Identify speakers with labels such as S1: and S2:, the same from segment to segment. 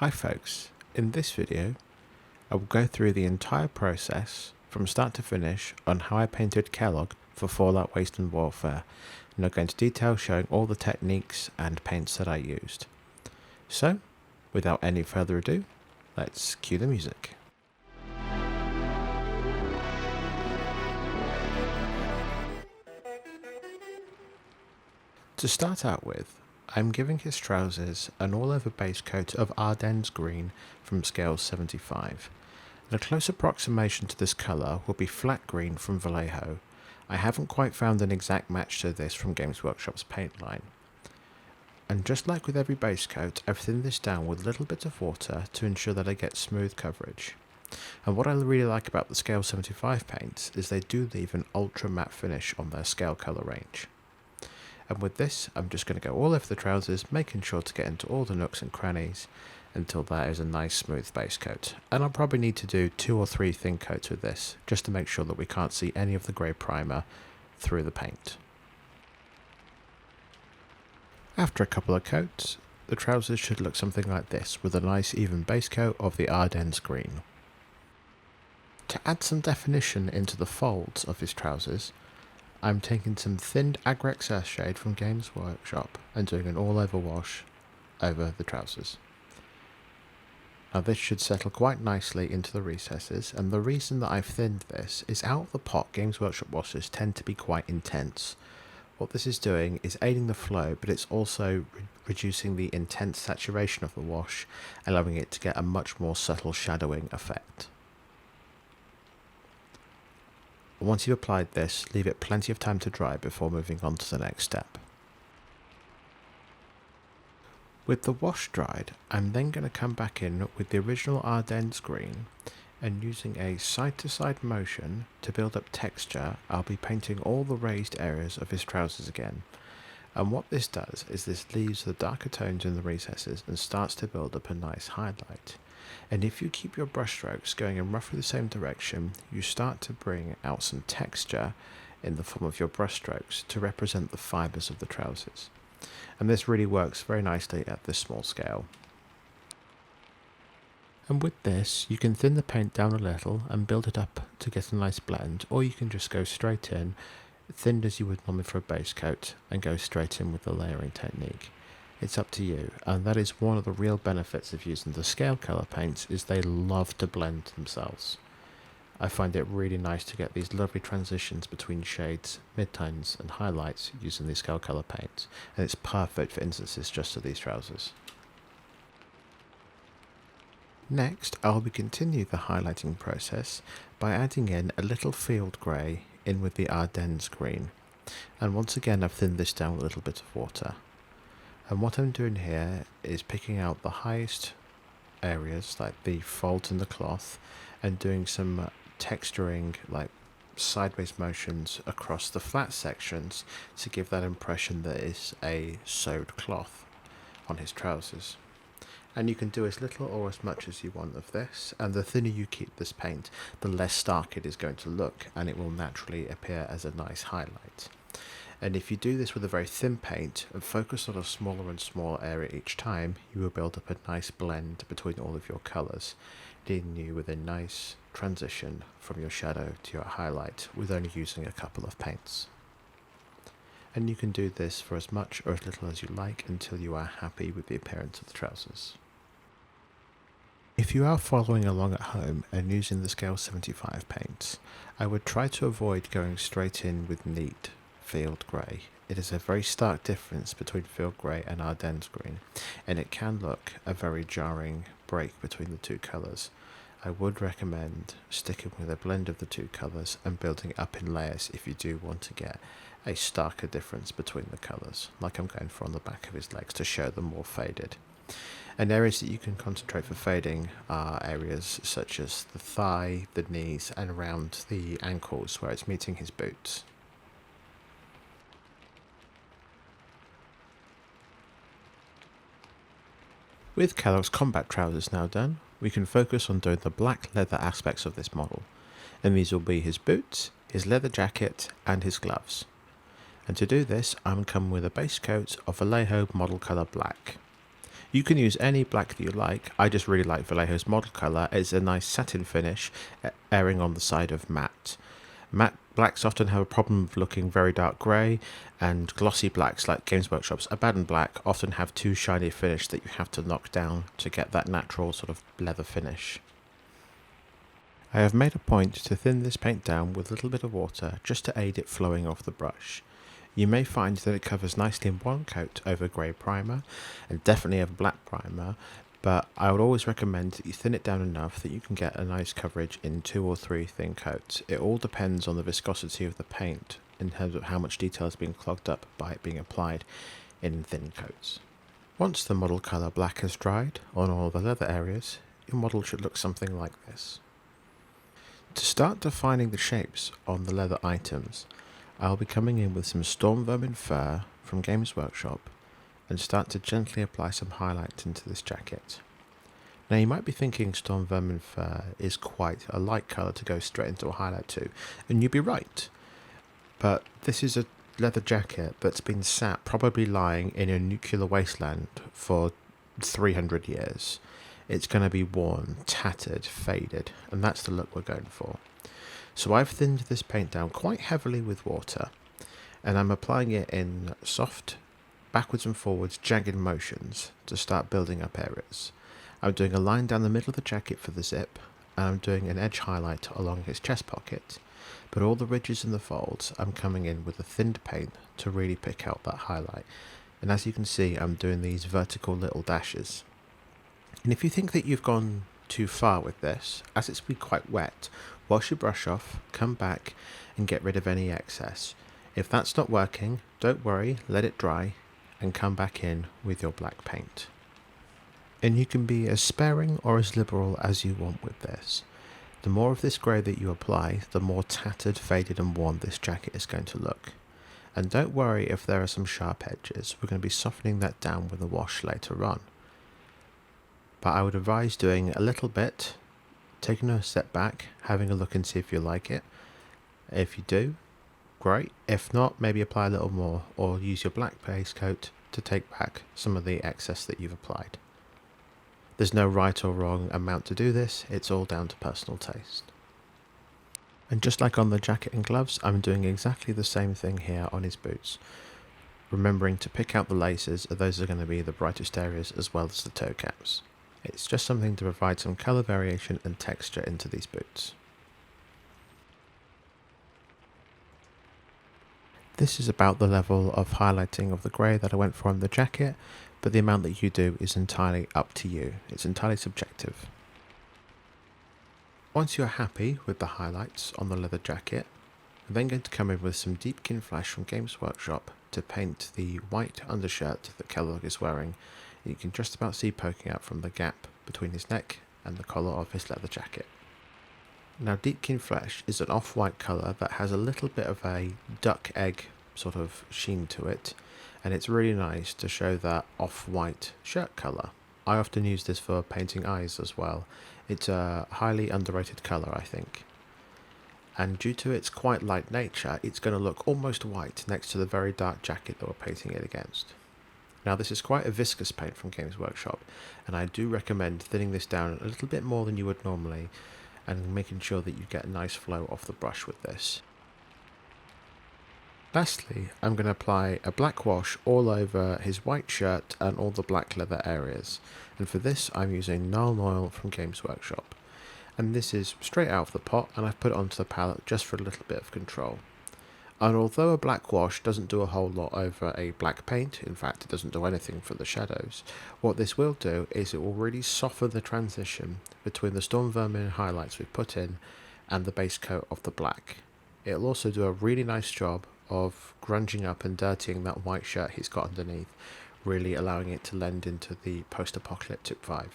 S1: Hi folks, in this video I will go through the entire process from start to finish on how I painted Kellogg for Fallout Wasteland Warfare, and I'll go into detail showing all the techniques and paints that I used. So, without any further ado, let's cue the music. To start out with, I'm giving his trousers an all-over base coat of Ardennes Green from scale 75. And a close approximation to this colour will be flat green from Vallejo. I haven't quite found an exact match to this from Games Workshop's paint line. And just like with every base coat, I've thinned this down with a little bit of water to ensure that I get smooth coverage. And what I really like about the scale 75 paints is they do leave an ultra matte finish on their scale colour range. And with this, I'm just going to go all over the trousers, making sure to get into all the nooks and crannies until that is a nice smooth base coat. And I'll probably need to do 2 or 3 thin coats with this, just to make sure that we can't see any of the grey primer through the paint. After a couple of coats, the trousers should look something like this, with a nice even base coat of the Ardennes Green. To add some definition into the folds of his trousers, I'm taking some thinned agrax earthshade from Games Workshop and doing an all-over wash over the trousers. Now this should settle quite nicely into the recesses, and the reason that I've thinned this is out of the pot Games Workshop washes tend to be quite intense. What this is doing is aiding the flow, but it's also reducing the intense saturation of the wash, allowing it to get a much more subtle shadowing effect. Once you've applied this, leave it plenty of time to dry before moving on to the next step. With the wash dried, I'm then going to come back in with the original Ardennes Green, and using a side-to-side motion to build up texture, I'll be painting all the raised areas of his trousers again. And what this does is this leaves the darker tones in the recesses and starts to build up a nice highlight. And if you keep your brush strokes going in roughly the same direction, you start to bring out some texture in the form of your brush strokes to represent the fibres of the trousers. And this really works very nicely at this small scale. And with this, you can thin the paint down a little and build it up to get a nice blend, or you can just go straight in, thinned as you would normally for a base coat, and go straight in with the layering technique. It's up to you, and that is one of the real benefits of using the scale colour paints, is they love to blend themselves. I find it really nice to get these lovely transitions between shades, midtones and highlights using these scale colour paints, and it's perfect for instances just of these trousers. Next, I'll be continue the highlighting process by adding in a little field grey in with the Ardennes Green, and once again I've thinned this down with a little bit of water. And what I'm doing here is picking out the highest areas, like the folds in the cloth, and doing some texturing, like sideways motions across the flat sections to give that impression that it's a sewed cloth on his trousers. And you can do as little or as much as you want of this, and the thinner you keep this paint, the less stark it is going to look, and it will naturally appear as a nice highlight. And if you do this with a very thin paint and focus on a smaller and smaller area each time, you will build up a nice blend between all of your colours, leaving you with a nice transition from your shadow to your highlight with only using a couple of paints. And you can do this for as much or as little as you like until you are happy with the appearance of the trousers. If you are following along at home and using the scale 75 paints, I would try to avoid going straight in with neat field grey. It is a very stark difference between field grey and Ardennes Green, and it can look a very jarring break between the two colours. I would recommend sticking with a blend of the two colours and building up in layers if you do want to get a starker difference between the colours, like I'm going for on the back of his legs to show them more faded. And areas that you can concentrate for fading are areas such as the thigh, the knees, and around the ankles where it's meeting his boots. With Kellogg's combat trousers now done, we can focus on doing the black leather aspects of this model, and these will be his boots, his leather jacket, and his gloves. And to do this, I'm coming with a base coat of Vallejo model colour black. You can use any black that you like. I just really like Vallejo's model colour. It's a nice satin finish, erring on the side of matte. Matte blacks often have a problem of looking very dark grey, and glossy blacks like Games Workshop's Abaddon Black often have too shiny a finish that you have to knock down to get that natural sort of leather finish. I have made a point to thin this paint down with a little bit of water just to aid it flowing off the brush. You may find that it covers nicely in one coat over grey primer and definitely over black primer, but I would always recommend that you thin it down enough that you can get a nice coverage in 2 or 3 thin coats. It all depends on the viscosity of the paint in terms of how much detail is being clogged up by it being applied in thin coats. Once the model colour black has dried on all the leather areas, your model should look something like this. To start defining the shapes on the leather items, I'll be coming in with some stormvermin fur from Games Workshop and start to gently apply some highlight into this jacket. Now you might be thinking stormvermin fur is quite a light colour to go straight into a highlight to, and you'd be right. But this is a leather jacket that's been sat probably lying in a nuclear wasteland for 300 years. It's going to be worn, tattered, faded, and that's the look we're going for. So I've thinned this paint down quite heavily with water, and I'm applying it in soft, backwards and forwards, jagged motions to start building up areas. I'm doing a line down the middle of the jacket for the zip, and I'm doing an edge highlight along his chest pocket, but all the ridges and the folds I'm coming in with a thinned paint to really pick out that highlight. And as you can see, I'm doing these vertical little dashes. And if you think that you've gone too far with this, as it's been quite wet, wash your brush off, come back and get rid of any excess. If that's not working, don't worry, let it dry and come back in with your black paint. And you can be as sparing or as liberal as you want with this. The more of this grey that you apply, the more tattered, faded and worn this jacket is going to look. And don't worry if there are some sharp edges, we're going to be softening that down with a wash later on. But I would advise doing a little bit, taking a step back, having a look and see if you like it. If you do, great. If not, maybe apply a little more or use your black base coat to take back some of the excess that you've applied. There's no right or wrong amount to do this, it's all down to personal taste. And just like on the jacket and gloves, I'm doing exactly the same thing here on his boots. Remembering to pick out the laces, those are going to be the brightest areas as well as the toe caps. It's just something to provide some colour variation and texture into these boots. This is about the level of highlighting of the grey that I went for on the jacket, but the amount that you do is entirely up to you. It's entirely subjective. Once you're happy with the highlights on the leather jacket, I'm then going to come in with some deepkin flash from Games Workshop to paint the white undershirt that Kellogg is wearing. You can just about see poking out from the gap between his neck and the collar of his leather jacket. Now deepkin flesh is an off-white colour that has a little bit of a duck egg sort of sheen to it, and it's really nice to show that off-white shirt colour. I often use this for painting eyes as well. It's a highly underrated colour, I think. And due to its quite light nature, it's going to look almost white next to the very dark jacket that we're painting it against. Now this is quite a viscous paint from Games Workshop, and I do recommend thinning this down a little bit more than you would normally and making sure that you get a nice flow off the brush with this. Lastly, I'm going to apply a black wash all over his white shirt and all the black leather areas, and for this I'm using nuln oil from Games Workshop. And this is straight out of the pot, and I've put it onto the palette just for a little bit of control. And although a black wash doesn't do a whole lot over a black paint, in fact it doesn't do anything for the shadows, what this will do is it will really soften the transition between the stormvermin highlights we've put in and the base coat of the black. It'll also do a really nice job of grunging up and dirtying that white shirt he's got underneath, really allowing it to lend into the post-apocalyptic vibe.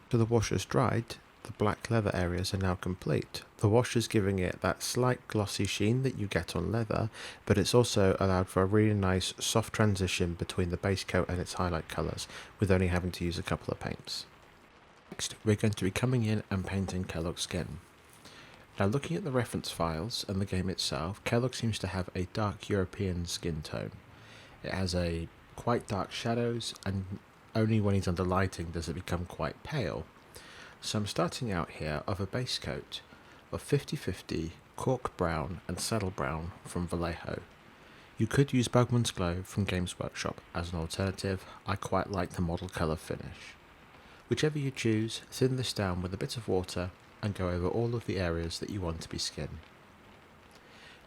S1: So the wash has dried, the black leather areas are now complete. The wash is giving it that slight glossy sheen that you get on leather, but it's also allowed for a really nice soft transition between the base coat and its highlight colours, with only having to use a couple of paints. Next, we're going to be coming in and painting Kellogg's skin. Now looking at the reference files and the game itself, Kellogg seems to have a dark European skin tone. It has a quite dark shadows and only when he's under lighting does it become quite pale. So I'm starting out here of a base coat of 50/50 Cork brown and saddle brown from Vallejo. You could use Bugman's Glow from Games Workshop as an alternative. I quite like the model colour finish. Whichever you choose, thin this down with a bit of water and go over all of the areas that you want to be skin.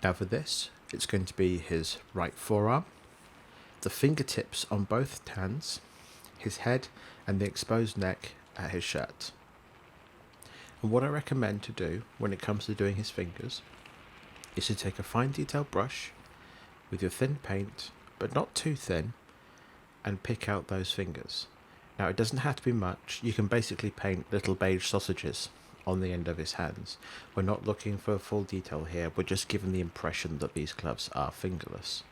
S1: Now for this, it's going to be his right forearm, the fingertips on both hands, his head and the exposed neck at his shirt. And what I recommend to do when it comes to doing his fingers is to take a fine detail brush with your thin paint, but not too thin, and pick out those fingers. Now it doesn't have to be much, you can basically paint little beige sausages on the end of his hands. We're not looking for full detail here, we're just giving the impression that these gloves are fingerless.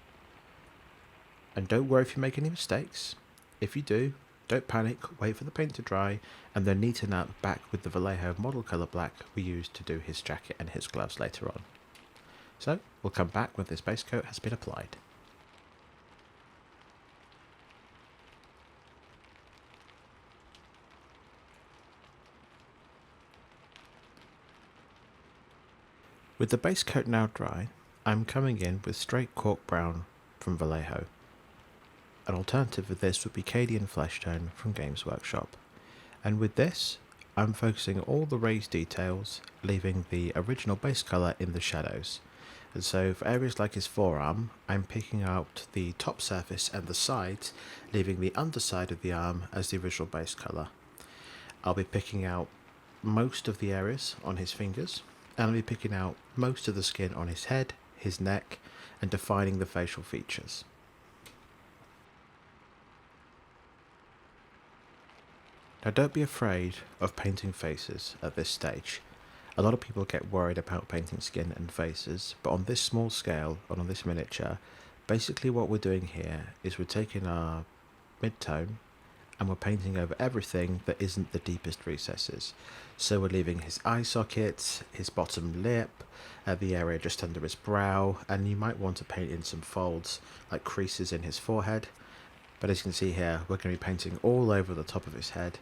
S1: And don't worry if you make any mistakes. If you do, don't panic, wait for the paint to dry, and then neaten up back with the Vallejo model colour black we used to do his jacket and his gloves later on. So, we'll come back when this base coat has been applied. With the base coat now dry, I'm coming in with straight Cork brown from Vallejo. An alternative for this would be Cadian Flesh Tone from Games Workshop. And with this, I'm focusing all the raised details, leaving the original base colour in the shadows. And so for areas like his forearm, I'm picking out the top surface and the sides, leaving the underside of the arm as the original base colour. I'll be picking out most of the areas on his fingers, and I'll be picking out most of the skin on his head, his neck, and defining the facial features. Now don't be afraid of painting faces at this stage. A lot of people get worried about painting skin and faces, but on this small scale, and on this miniature, basically what we're doing here is we're taking our mid-tone and we're painting over everything that isn't the deepest recesses. So we're leaving his eye sockets, his bottom lip, the area just under his brow, and you might want to paint in some folds, like creases in his forehead. But as you can see here, we're going to be painting all over the top of his head,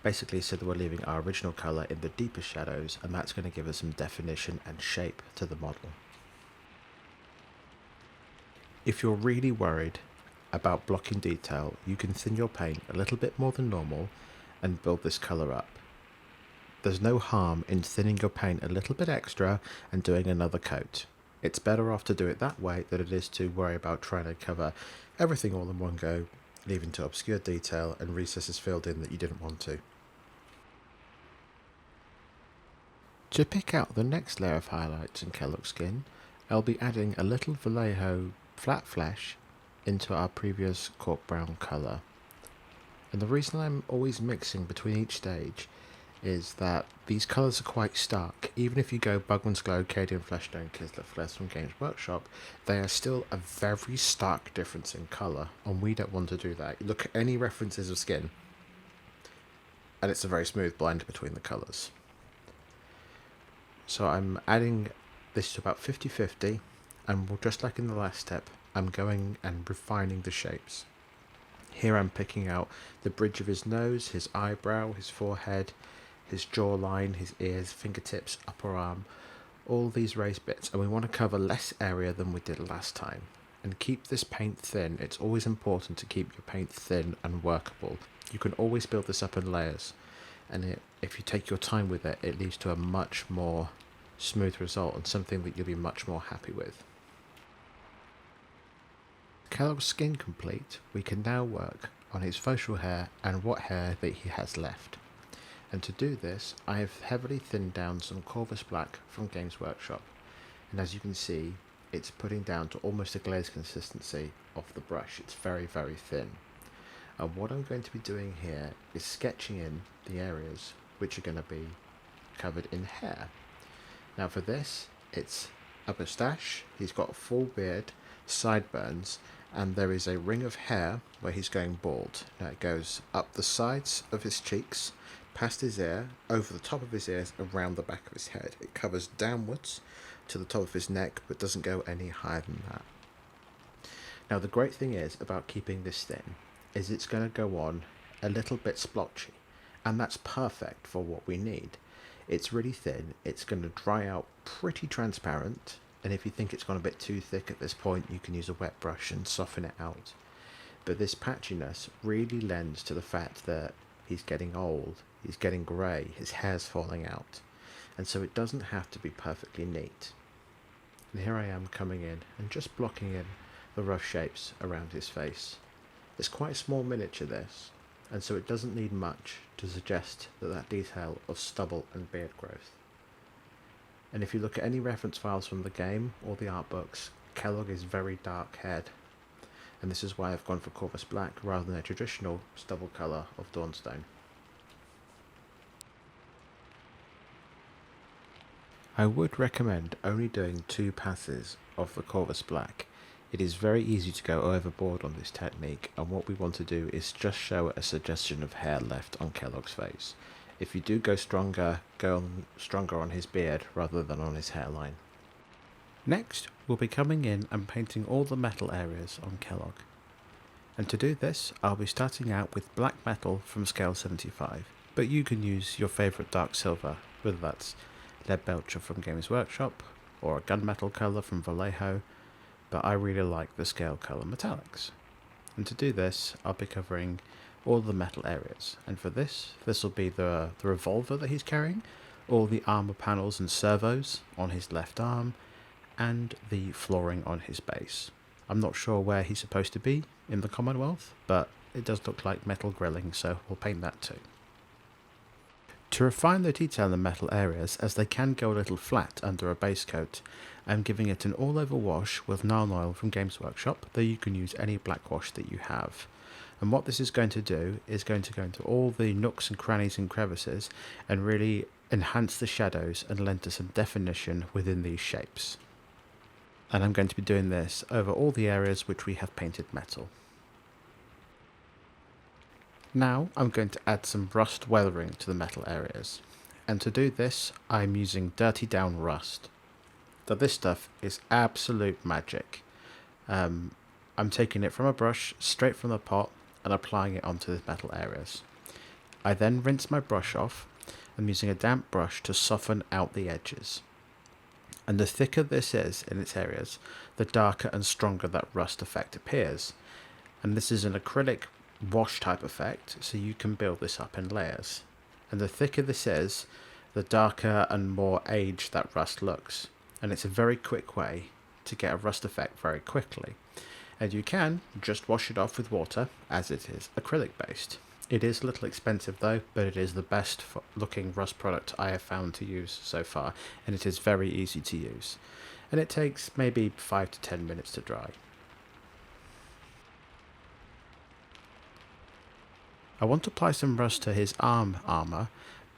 S1: basically so that we're leaving our original colour in the deepest shadows, and that's going to give us some definition and shape to the model. If you're really worried about blocking detail, you can thin your paint a little bit more than normal and build this colour up. There's no harm in thinning your paint a little bit extra and doing another coat. It's better off to do it that way than it is to worry about trying to cover everything all in one go, leaving to obscure detail and recesses filled in that you didn't want to. To pick out the next layer of highlights in Kellogg skin, I'll be adding a little Vallejo flat flesh into our previous Cork brown colour. And the reason I'm always mixing between each stage is that these colours are quite stark. Even if you go Bugman's Glow, Cadian Flesh Tone, Kislev Flesh from Games Workshop, they are still a very stark difference in colour, and we don't want to do that. Look at any references of skin, and it's a very smooth blend between the colours. So I'm adding this to about 50/50, and just like in the last step, I'm going and refining the shapes. Here I'm picking out the bridge of his nose, his eyebrow, his forehead, his jawline, his ears, fingertips, upper arm, all these raised bits, and we want to cover less area than we did last time. And keep this paint thin. It's always important to keep your paint thin and workable. You can always build this up in layers, and if you take your time with it, it leads to a much more smooth result and something that you'll be much more happy with. Kellogg's skin complete, we can now work on his facial hair and what hair that he has left. And to do this, I have heavily thinned down some corvus black from Games Workshop, and as you can see, it's putting down to almost a glaze consistency of the brush. It's very, very thin. And what I'm going to be doing here is sketching in the areas which are going to be covered in hair. Now for this, it's a moustache, he's got a full beard, sideburns, and there is a ring of hair where he's going bald. Now it goes up the sides of his cheeks, past his ear, over the top of his ears, around the back of his head. It covers downwards to the top of his neck, but doesn't go any higher than that. Now the great thing is about keeping this thin is it's going to go on a little bit splotchy, and that's perfect for what we need. It's really thin, it's going to dry out pretty transparent, and if you think it's gone a bit too thick at this point, you can use a wet brush and soften it out. But this patchiness really lends to the fact that he's getting old, he's getting grey, his hair's falling out, and so it doesn't have to be perfectly neat. And here I am coming in and just blocking in the rough shapes around his face. It's quite a small miniature, this, and so it doesn't need much to suggest that detail of stubble and beard growth. And if you look at any reference files from the game or the art books, Kellogg is very dark haired, and this is why I've gone for corvus black rather than a traditional stubble colour of Dawnstone. I would recommend only doing 2 passes of the corvus black. It is very easy to go overboard on this technique, and what we want to do is just show a suggestion of hair left on Kellogg's face. If you do go stronger on his beard rather than on his hairline. Next, we'll be coming in and painting all the metal areas on Kellogg. And to do this, I'll be starting out with black metal from scale 75, but you can use your favourite dark silver, whether that's lead belcher from Games Workshop, or a gunmetal colour from Vallejo, but I really like the scale colour metallics. And to do this, I'll be covering all the metal areas, and for this will be the revolver that he's carrying, all the armour panels and servos on his left arm, and the flooring on his base. I'm not sure where he's supposed to be in the Commonwealth, but it does look like metal grilling, so we'll paint that too. To refine the detail in the metal areas, as they can go a little flat under a base coat, I'm giving it an all-over wash with nuln oil from Games Workshop, though you can use any black wash that you have. And what this is going to do is going to go into all the nooks and crannies and crevices and really enhance the shadows and lend to some definition within these shapes. And I'm going to be doing this over all the areas which we have painted metal. Now I'm going to add some rust weathering to the metal areas, and to do this I'm using dirty down rust. Now this stuff is absolute magic. I'm taking it from a brush straight from the pot and applying it onto the metal areas. I then rinse my brush off. I'm using a damp brush to soften out the edges. And the thicker this is in its areas, the darker and stronger that rust effect appears. And this is an acrylic wash type effect, so you can build this up in layers. And the thicker this is, the darker and more aged that rust looks. And it's a very quick way to get a rust effect very quickly. And you can just wash it off with water, as it is acrylic based. It is a little expensive though, but it is the best looking rust product I have found to use so far, and it is very easy to use. And it takes maybe 5 to 10 minutes to dry. I want to apply some rust to his armour,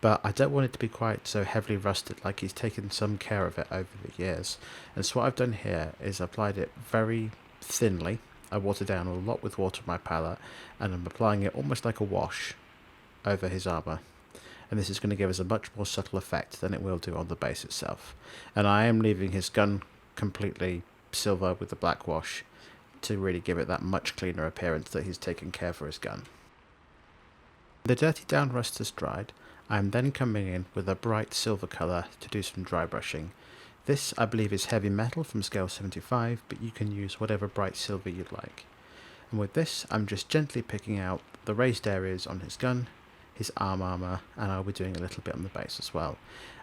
S1: but I don't want it to be quite so heavily rusted, like he's taken some care of it over the years. And so what I've done here is applied it very thinly. I watered down a lot with water on my palette, and I'm applying it almost like a wash over his armour. And this is going to give us a much more subtle effect than it will do on the base itself. And I am leaving his gun completely silver with the black wash to really give it that much cleaner appearance that he's taken care for his gun. The dirty down rust has dried. I am then coming in with a bright silver colour to do some dry brushing. This, I believe, is heavy metal from scale 75, but you can use whatever bright silver you'd like. And with this, I'm just gently picking out the raised areas on his gun, his armour, and I'll be doing a little bit on the base as well.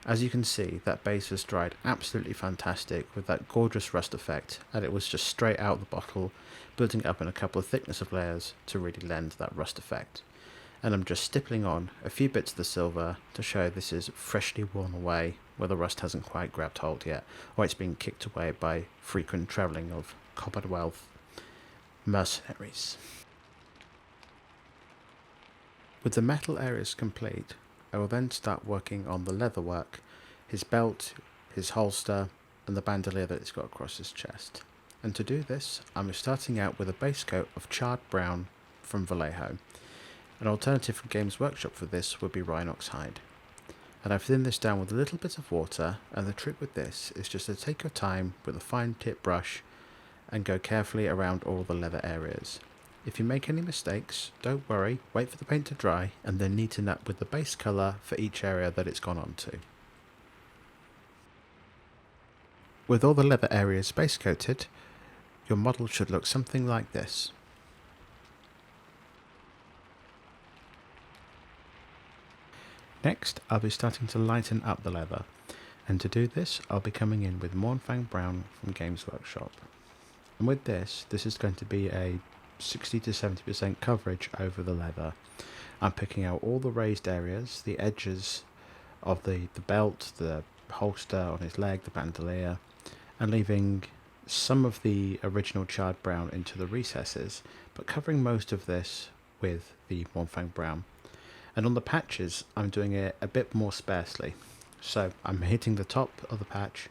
S1: As you can see, that base has dried absolutely fantastic with that gorgeous rust effect, and it was just straight out of the bottle, building up in a couple of thickness of layers to really lend that rust effect. And I'm just stippling on a few bits of the silver to show this is freshly worn away, where the rust hasn't quite grabbed hold yet, or it's been kicked away by frequent travelling of Commonwealth mercenaries. With the metal areas complete, I will then start working on the leatherwork, his belt, his holster, and the bandolier that it's got across his chest. And to do this, I'm starting out with a base coat of charred brown from Vallejo. An alternative from Games Workshop for this would be rhinox hide. And I've thinned this down with a little bit of water, and the trick with this is just to take your time with a fine tip brush and go carefully around all the leather areas. If you make any mistakes, don't worry, wait for the paint to dry and then neaten up with the base colour for each area that it's gone onto. With all the leather areas base coated, your model should look something like this. Next, I'll be starting to lighten up the leather, and to do this I'll be coming in with mourngang brown from Games Workshop. And with this is going to be a 60 to 70% coverage over the leather. I'm picking out all the raised areas, the edges of the belt, the holster on his leg, the bandolier, and leaving some of the original charred brown into the recesses, but covering most of this with the mourngang brown. And on the patches, I'm doing it a bit more sparsely. So I'm hitting the top of the patch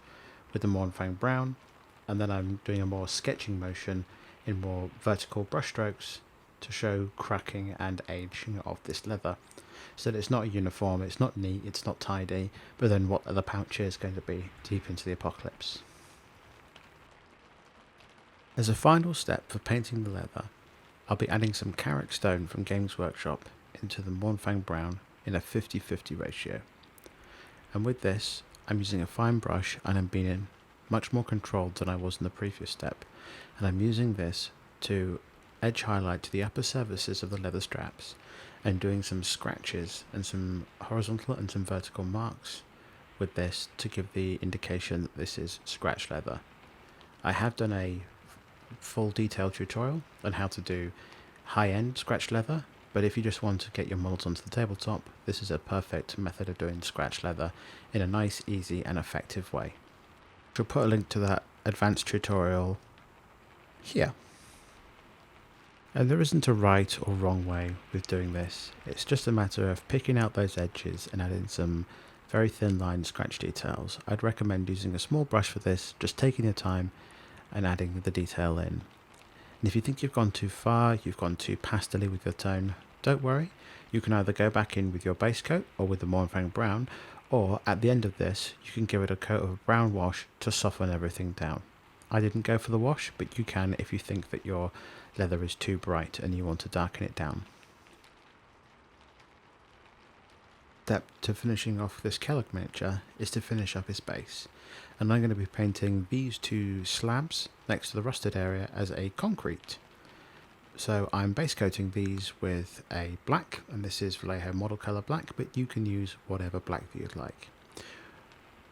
S1: with the mourngang brown, and then I'm doing a more sketching motion in more vertical brush strokes to show cracking and aging of this leather, so that it's not uniform, it's not neat, it's not tidy, but then what the pouch is going to be deep into the apocalypse. As a final step for painting the leather, I'll be adding some karak stone from Games Workshop into the mourngang brown in a 50-50 ratio. And with this, I'm using a fine brush and I'm being much more controlled than I was in the previous step, and I'm using this to edge highlight to the upper surfaces of the leather straps and doing some scratches and some horizontal and some vertical marks with this to give the indication that this is scratch leather. I have done a full detailed tutorial on how to do high-end scratch leather, but if you just want to get your models onto the tabletop, this is a perfect method of doing scratch leather in a nice, easy and effective way. I'll put a link to that advanced tutorial here. And there isn't a right or wrong way with doing this, it's just a matter of picking out those edges and adding some very thin line scratch details. I'd recommend using a small brush for this, just taking your time and adding the detail in. And if you think you've gone too far, you've gone too pastely with your tone, don't worry, you can either go back in with your base coat or with the mourngang brown, or at the end of this you can give it a coat of a brown wash to soften everything down. I didn't go for the wash, but you can if you think that your leather is too bright and you want to darken it down. Step to finishing off this Kellogg miniature is to finish up his base, and I'm going to be painting these two slabs next to the rusted area as a concrete. So I'm base coating these with a black, and this is Vallejo model colour black, but you can use whatever black that you'd like.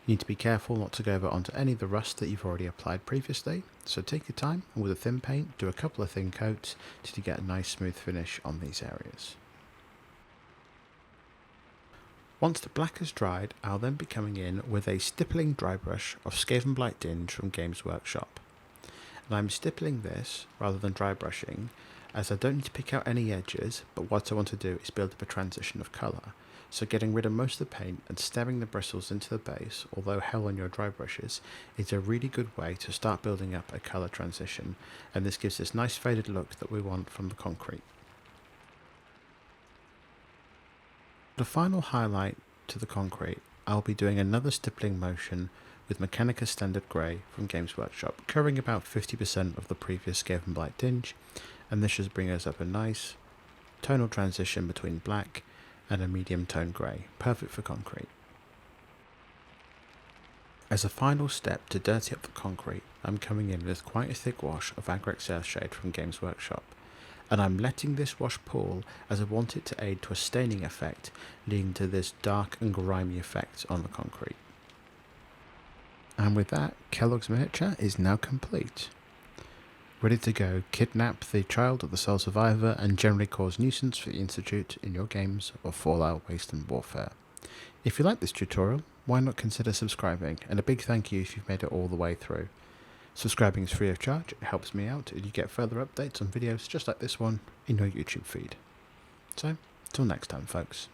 S1: You need to be careful not to go over onto any of the rust that you've already applied previously, so take your time and with a thin paint do a couple of thin coats till you get a nice smooth finish on these areas. Once the black has dried, I'll then be coming in with a stippling dry brush of skavenblight dinge from Games Workshop. And I'm stippling this rather than dry brushing, as I don't need to pick out any edges, but what I want to do is build up a transition of colour. So getting rid of most of the paint and stabbing the bristles into the base, although hell on your dry brushes, is a really good way to start building up a colour transition, and this gives this nice faded look that we want from the concrete. The final highlight to the concrete, I'll be doing another stippling motion with Mechanicus Standard Grey from Games Workshop, covering about 50% of the previous skavenblight dinge, and this should bring us up a nice tonal transition between black and a medium tone grey, perfect for concrete. As a final step to dirty up the concrete, I'm coming in with quite a thick wash of agrax earthshade from Games Workshop, and I'm letting this wash pool as I want it to aid to a staining effect, leading to this dark and grimy effect on the concrete. And with that, Kellogg's miniature is now complete. Ready to go kidnap the child of the sole survivor and generally cause nuisance for the Institute in your games of Fallout, Wasteland Warfare. If you like this tutorial, why not consider subscribing, and a big thank you if you've made it all the way through. Subscribing is free of charge, it helps me out, and you get further updates on videos just like this one in your YouTube feed. So, till next time folks.